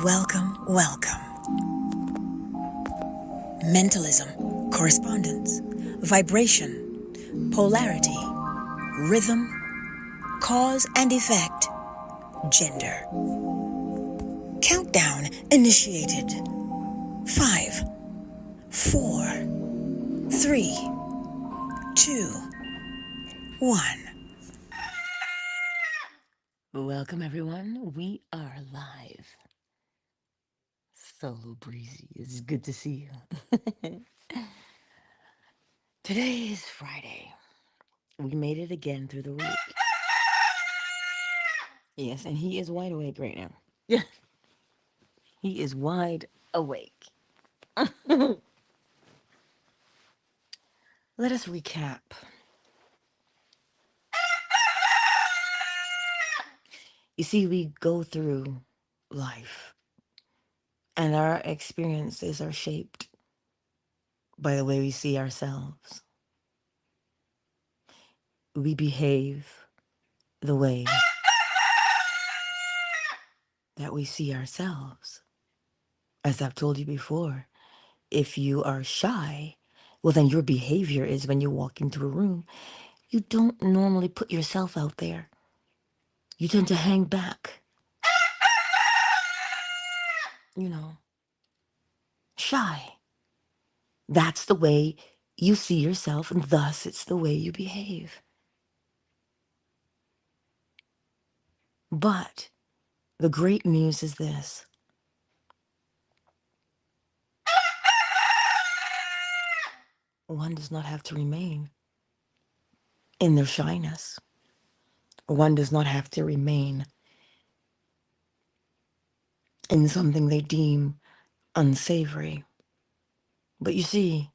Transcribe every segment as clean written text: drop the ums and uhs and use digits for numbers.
Welcome, welcome. Mentalism, correspondence, vibration, polarity, rhythm, cause and effect, gender. Countdown initiated. 5, 4, 3, 2, 1. Welcome, everyone. We are live. So breezy. It's good to see you. Today is Friday. We made it again through the week. Yes, and he is wide awake right now. Yeah. He is wide awake. Let us recap. You see, we go through life, and our experiences are shaped by the way we see ourselves. We behave the way that we see ourselves. As I've told you before, if you are shy, well, then your behavior is when you walk into a room, you don't normally put yourself out there. You tend to hang back. You know, shy. That's the way you see yourself, and thus it's the way you behave. But the great news is this. One does not have to remain in their shyness. One does not have to remain in something they deem unsavory. But you see,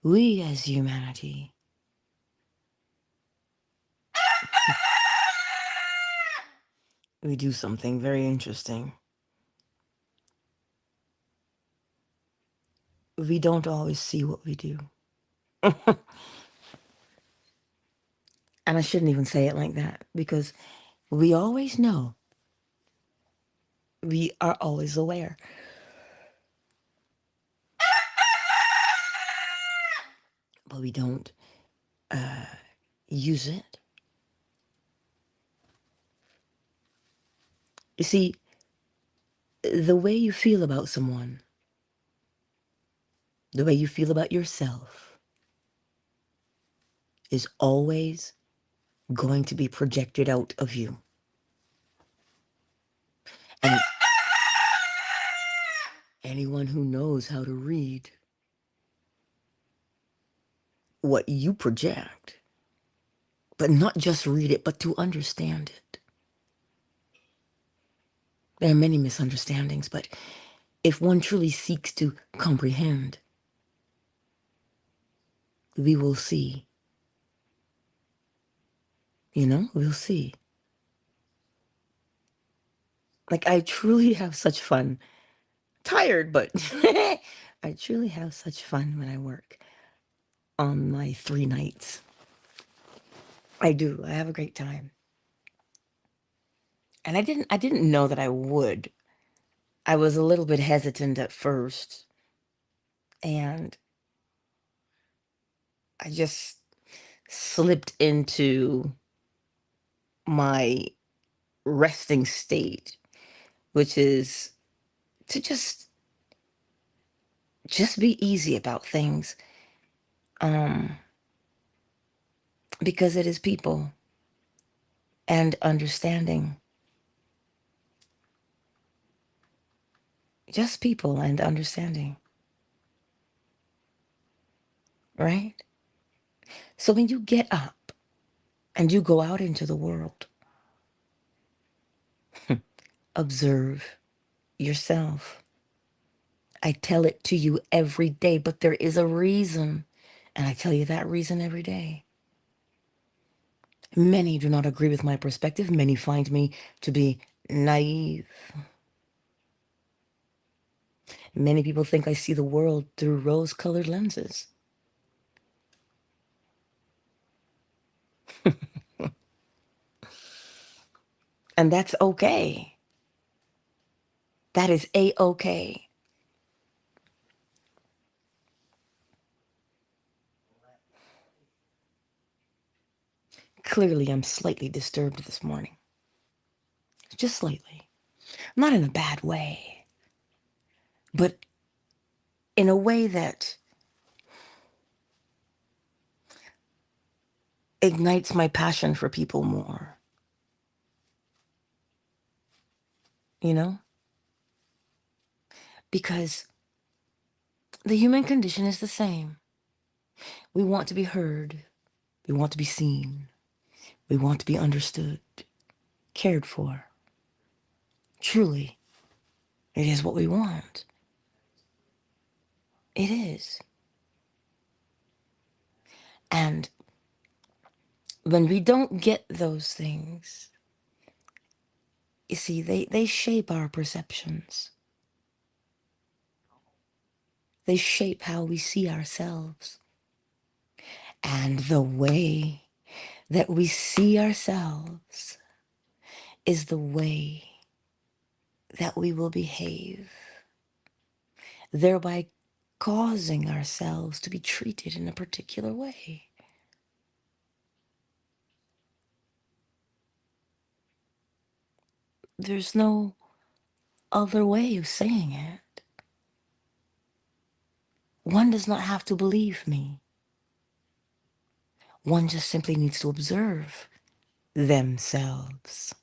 we as humanity, we do something very interesting. We don't always see what we do. And I shouldn't even say it like that, because we always know. We are always aware. But we don't use it. You see, the way you feel about someone, the way you feel about yourself, is always going to be projected out of you. And anyone who knows how to read what you project, but not just read it, but to understand it. There are many misunderstandings, but if one truly seeks to comprehend, we will see. We'll see. Like, I truly have such fun. Tired, but I truly have such fun when I work on my 3 nights. I do. I have a great time. And I didn't know that I would. I was a little bit hesitant at first. And I just slipped into my resting state, which is to just be easy about things. Because it is people and understanding. Just people and understanding. Right? So when you get up and you go out into the world, observe yourself. I tell it to you every day, but there is a reason, and I tell you that reason every day. Many do not agree with my perspective. Many find me to be naive. Many people think I see the world through rose-colored lenses. And that's okay. That is A-OK. Clearly, I'm slightly disturbed this morning. Just slightly. Not in a bad way, but in a way that ignites my passion for people more. You know? Because the human condition is the same. We want to be heard. We want to be seen. We want to be understood, cared for. Truly, it is what we want. It is. And when we don't get those things, you see, they shape our perceptions. They shape how we see ourselves. And the way that we see ourselves is the way that we will behave, thereby causing ourselves to be treated in a particular way. There's no other way of saying it. One does not have to believe me. One just simply needs to observe themselves.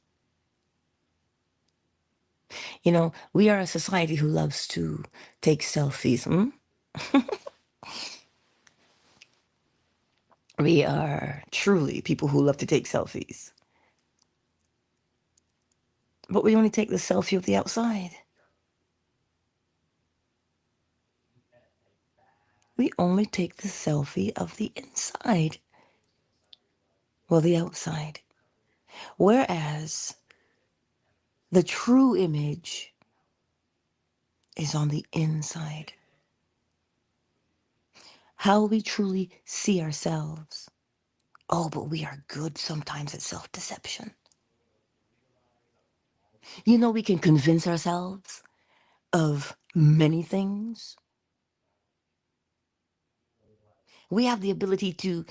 You know, we are a society who loves to take selfies. We are truly people who love to take selfies. But we only take the selfie of the outside. We only take the selfie of the inside. Well, the outside. Whereas the true image is on the inside. How we truly see ourselves. Oh, but we are good sometimes at self-deception. You know, we can convince ourselves of many things. We have the ability to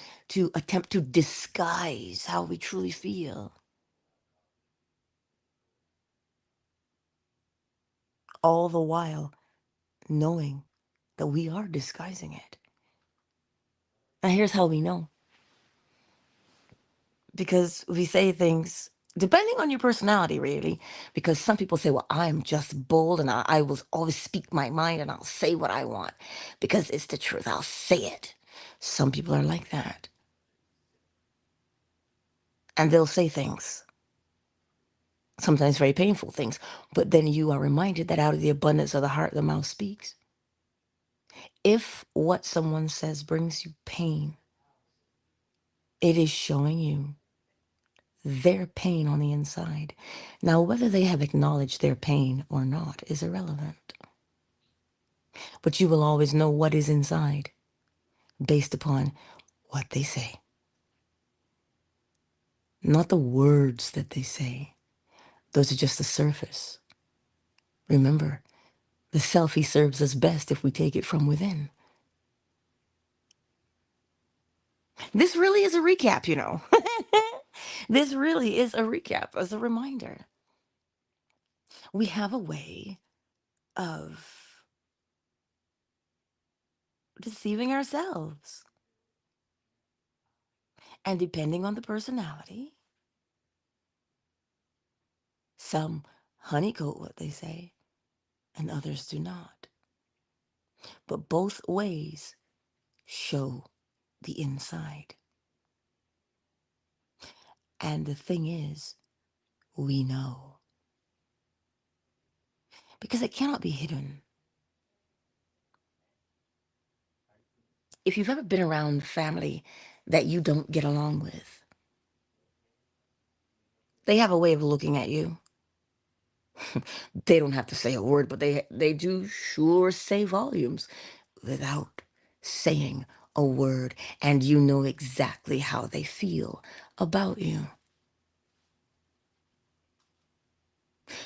attempt to disguise how we truly feel. All the while knowing that we are disguising it. Now, here's how we know. Because we say things depending on your personality, really. Because some people say, well, I'm just bold and I will always speak my mind and I'll say what I want because it's the truth. I'll say it. Some people are like that. And they'll say things, sometimes very painful things, but then you are reminded that out of the abundance of the heart, the mouth speaks. If what someone says brings you pain, it is showing you their pain on the inside. Now, whether they have acknowledged their pain or not is irrelevant. But you will always know what is inside based upon what they say. Not the words that they say. Those are just the surface. Remember, the selfie serves us best if we take it from within. This really is a recap, you know. This really is a recap as a reminder. We have a way of deceiving ourselves. And depending on the personality, some honeycoat what they say, and others do not. But both ways show the inside. And the thing is, we know. Because it cannot be hidden. If you've ever been around family that you don't get along with, they have a way of looking at you. They don't have to say a word, but they do sure say volumes without saying a word, and you know exactly how they feel about you.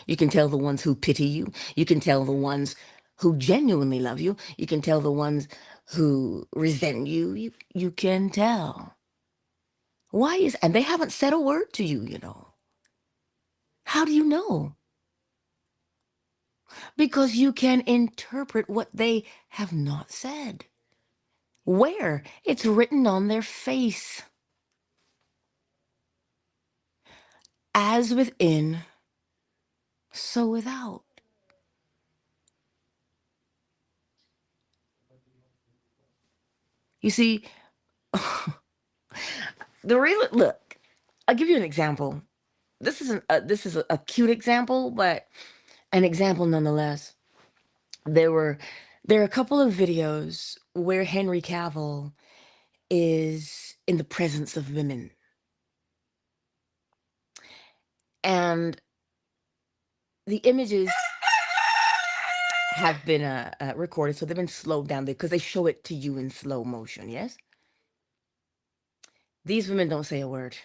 You can tell the ones who pity you. You can tell the ones who genuinely love you. You can tell the ones who resent you. You can tell. Why is, and they haven't said a word to you, you know. How do you know? Because you can interpret what they have not said. Where? It's written on their face. As within, so without. You see, the reason, look, I'll give you an example. This is a cute example, but an example nonetheless. There were there are a couple of videos where Henry Cavill is in the presence of women. And the images have been recorded, so they've been slowed down because they show it to you in slow motion, yes? These women don't say a word.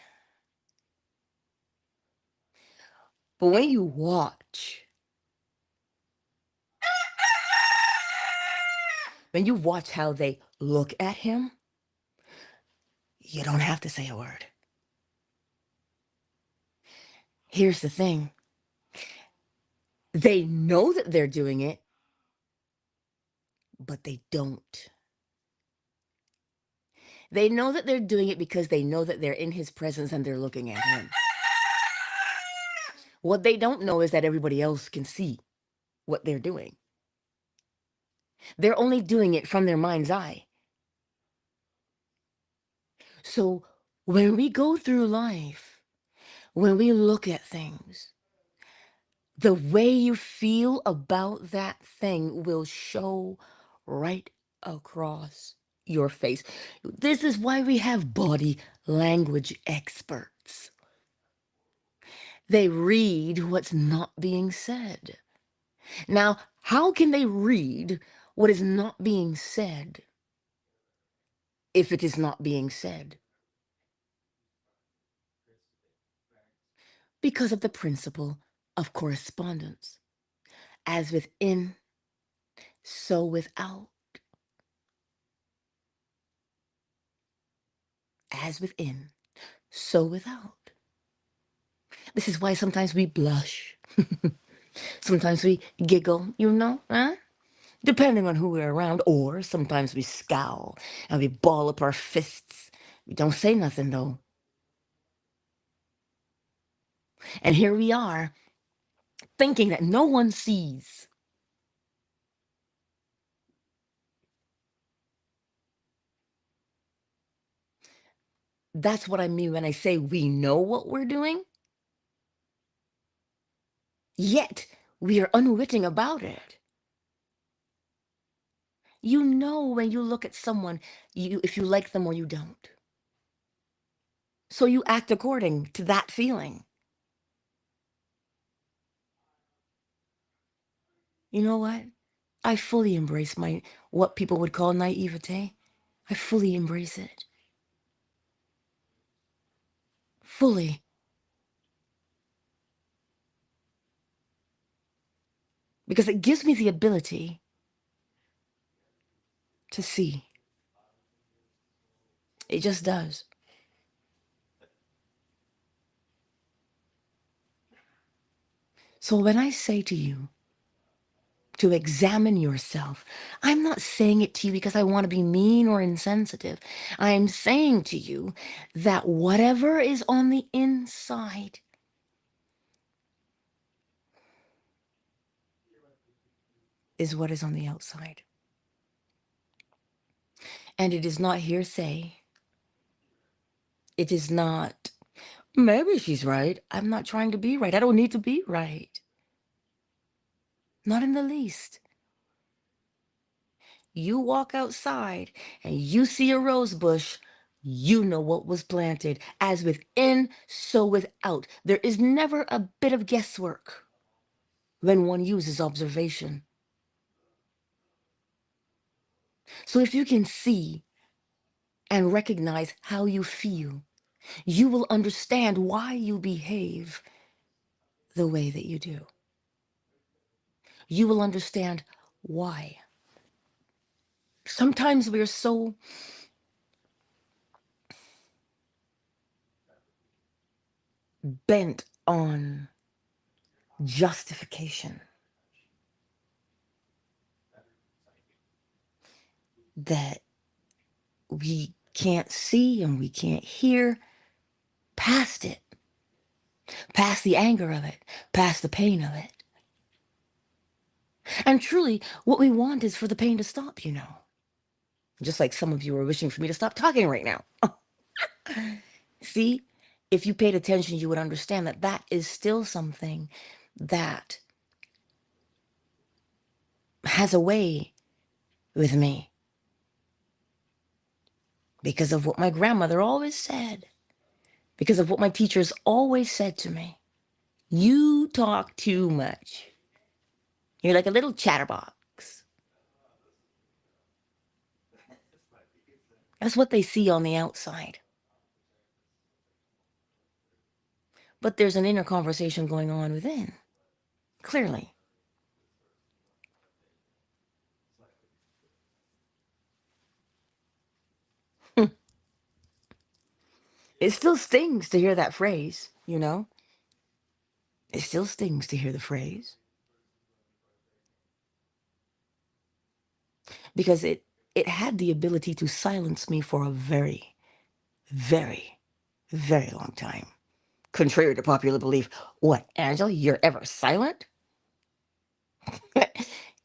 But when you watch how they look at him, you don't have to say a word. Here's the thing. They know that they're doing it, but they don't. They know that they're doing it because they know that they're in his presence and they're looking at him. What they don't know is that everybody else can see what they're doing. They're only doing it from their mind's eye. So when we go through life, when we look at things, the way you feel about that thing will show right across your face. This is why we have body language experts. They read what's not being said. Now, how can they read what is not being said if it is not being said? Because of the principle of correspondence. As within, so without. As within, so without. This is why sometimes we blush. Sometimes we giggle, you know, huh? Depending on who we're around. Or sometimes we scowl and we ball up our fists. We don't say nothing though. And here we are, thinking that no one sees. That's what I mean when I say we know what we're doing, yet we are unwitting about it. You know when you look at someone, if you like them or you don't. So you act according to that feeling. You know what? I fully embrace my what people would call naivete. I fully embrace it. Fully. Because it gives me the ability to see. It just does. So when I say to you to examine yourself, I'm not saying it to you because I want to be mean or insensitive. I'm saying to you that whatever is on the inside is what is on the outside. And it is not hearsay. It is not, maybe she's right. I'm not trying to be right. I don't need to be right. Not in the least. You walk outside and you see a rose bush, you know what was planted. As within, so without. There is never a bit of guesswork when one uses observation. So if you can see and recognize how you feel, you will understand why you behave the way that you do. You will understand why. Sometimes we're so bent on justification that we can't see and we can't hear past it, past the anger of it, past the pain of it. And truly, what we want is for the pain to stop, you know. Just like some of you are wishing for me to stop talking right now. See, if you paid attention, you would understand that that is still something that has a way with me because of what my grandmother always said, because of what my teachers always said to me. You talk too much. You're like a little chatterbox. That's what they see on the outside. But there's an inner conversation going on within, clearly. It still stings to hear that phrase, you know? It still stings to hear the phrase because it had the ability to silence me for a very, very, very long time. Contrary to popular belief, what, Angela, you're ever silent?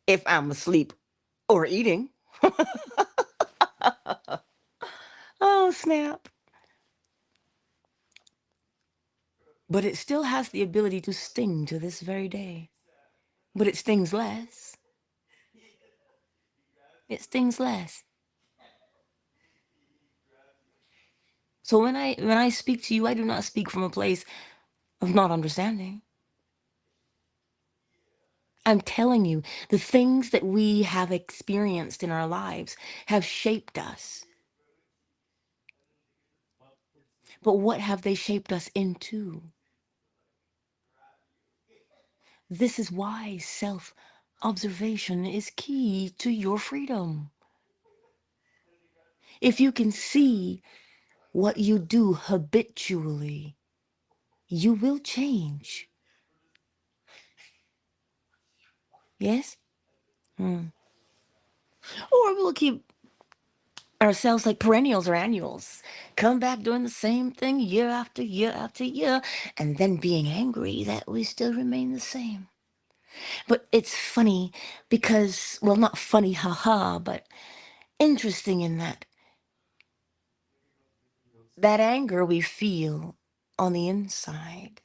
If I'm asleep or eating. Oh, snap. But it still has the ability to sting to this very day. But it stings less. It stings less. So when I speak to you, I do not speak from a place of not understanding. I'm telling you, the things that we have experienced in our lives have shaped us. But what have they shaped us into? This is why self-observation is key to your freedom. If you can see what you do habitually, you will change. Yes? Hmm. Or we'll keep ourselves like perennials or annuals. Come back doing the same thing year after year after year, and then being angry that we still remain the same. But it's funny because, well, not funny, haha, but interesting in that anger we feel on the inside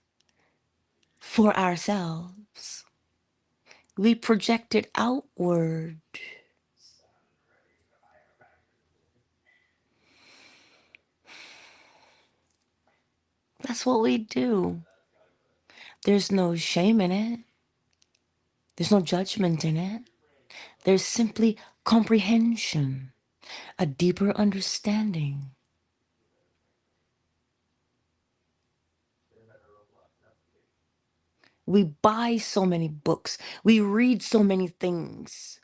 for ourselves, we project it outward. That's what we do. There's no shame in it. There's no judgment in it. There's simply comprehension, a deeper understanding. We buy so many books. We read so many things.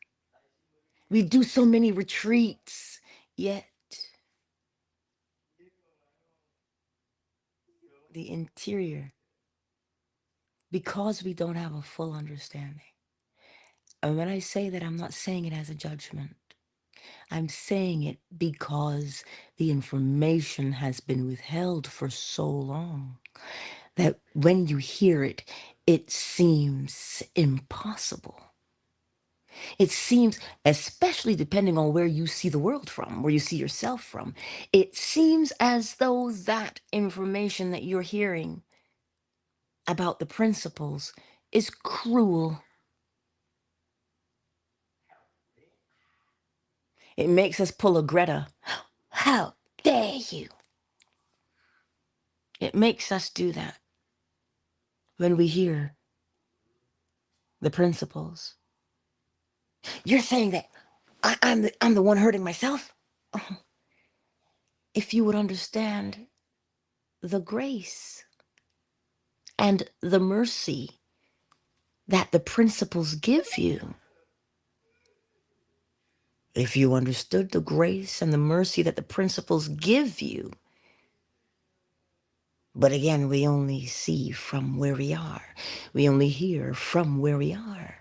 We do so many retreats. Yet, the interior, because we don't have a full understanding. And when I say that, I'm not saying it as a judgment. I'm saying it because the information has been withheld for so long that when you hear it, it seems impossible. It seems, especially depending on where you see the world from, where you see yourself from, it seems as though that information that you're hearing about the principles is cruel. It makes us pull a Greta. How dare you? It makes us do that when we hear the principles. You're saying that I'm the one hurting myself? If you would understand the grace and the mercy that the principles give you. If you understood the grace and the mercy that the principles give you, but again, we only see from where we are. We only hear from where we are.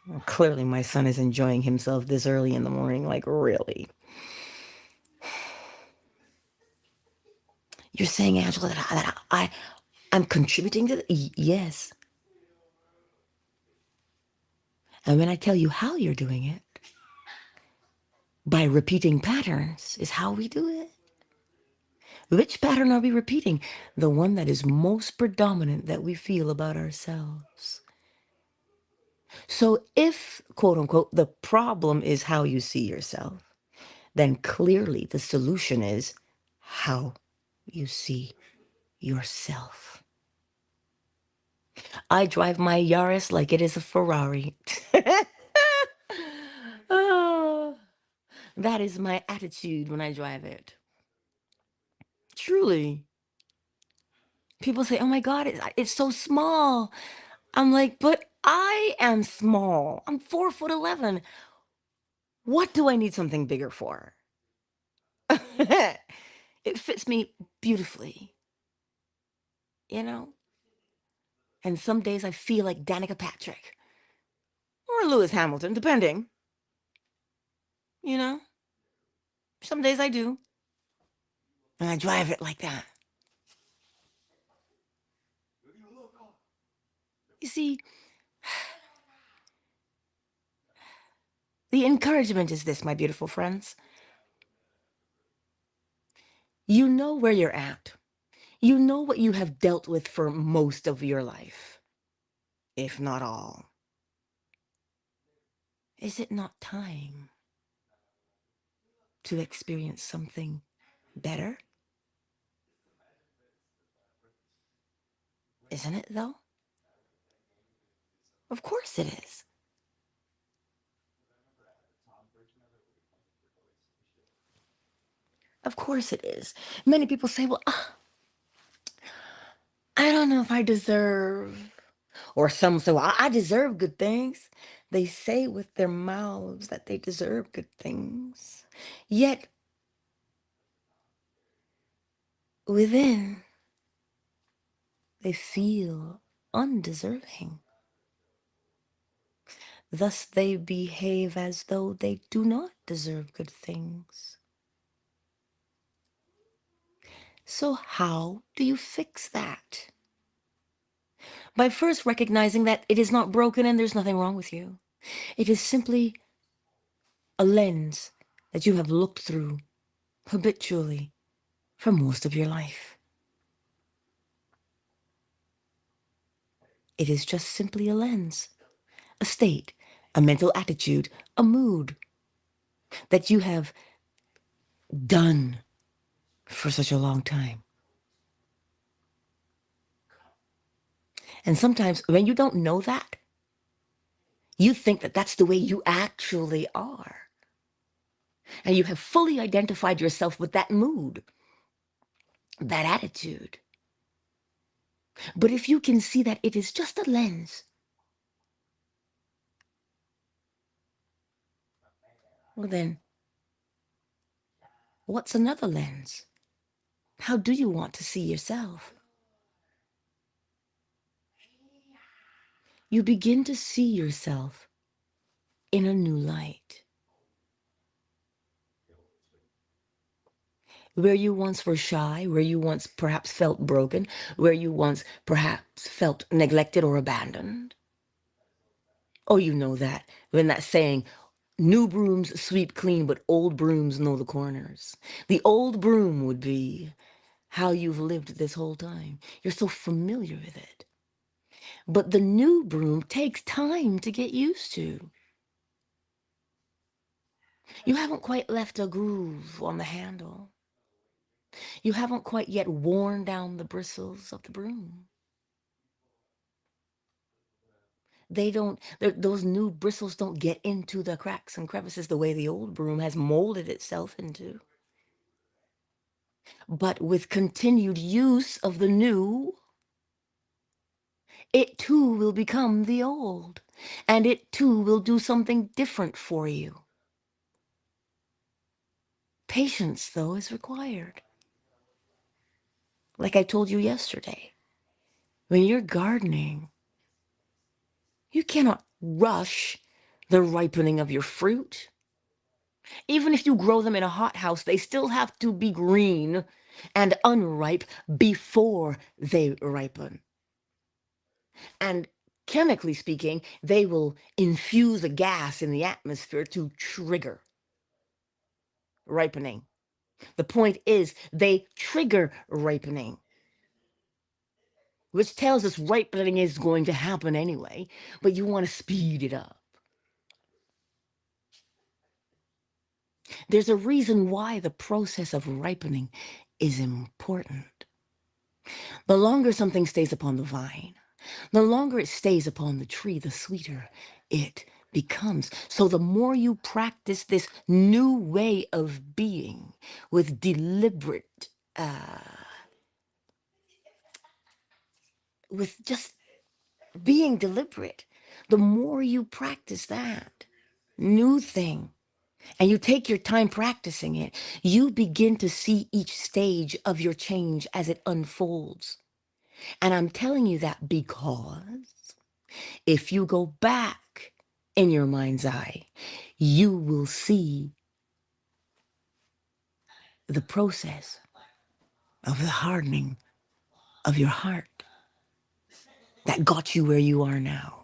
Well, clearly, my son is enjoying himself this early in the morning, like really. You're saying, Angela, that I'm contributing to yes. And when I tell you how you're doing it, by repeating patterns is how we do it. Which pattern are we repeating? The one that is most predominant that we feel about ourselves. So if, quote unquote, the problem is how you see yourself, then clearly the solution is how you see yourself. I drive my Yaris like it is a Ferrari. Oh, that is my attitude when I drive it. Truly. People say, oh my God, it's so small. I'm like, but I am small. I'm 4'11". What do I need something bigger for? It fits me beautifully, you know? And some days I feel like Danica Patrick or Lewis Hamilton, depending, you know? Some days I do. And I drive it like that. You see, the encouragement is this, my beautiful friends. You know where you're at. You know what you have dealt with for most of your life, if not all. Is it not time to experience something better? Isn't it, though? Of course it is. Of course it is. Many people say, well, I don't know if I deserve, or some say, well, I deserve good things. They say with their mouths that they deserve good things. Yet, within, they feel undeserving. Thus, they behave as though they do not deserve good things. So how do you fix that? By first recognizing that it is not broken and there's nothing wrong with you. It is simply a lens that you have looked through habitually for most of your life. It is just simply a lens, a state, a mental attitude, a mood that you have done for such a long time. And sometimes when you don't know that, you think that that's the way you actually are. And you have fully identified yourself with that mood, that attitude. But if you can see that it is just a lens, well then, what's another lens? How do you want to see yourself? You begin to see yourself in a new light. Where you once were shy, where you once perhaps felt broken, where you once perhaps felt neglected or abandoned. Oh, you know that. When that saying, new brooms sweep clean, but old brooms know the corners. The old broom would be how you've lived this whole time. You're so familiar with it. But the new broom takes time to get used to. You haven't quite left a groove on the handle. You haven't quite yet worn down the bristles of the broom. Those new bristles don't get into the cracks and crevices the way the old broom has molded itself into. But with continued use of the new, it too will become the old, and it too will do something different for you. Patience, though, is required. Like I told you yesterday, when you're gardening, you cannot rush the ripening of your fruit. Even if you grow them in a hothouse, they still have to be green and unripe before they ripen. And chemically speaking, they will infuse a gas in the atmosphere to trigger ripening. The point is, they trigger ripening, which tells us ripening is going to happen anyway, but you want to speed it up. There's a reason why the process of ripening is important. The longer something stays upon the vine, the longer it stays upon the tree, the sweeter it becomes. So the more you practice this new way of being with deliberate, with just being deliberate, the more you practice that new thing, and you take your time practicing it, you begin to see each stage of your change as it unfolds. And I'm telling you that because if you go back in your mind's eye, you will see the process of the hardening of your heart that got you where you are now.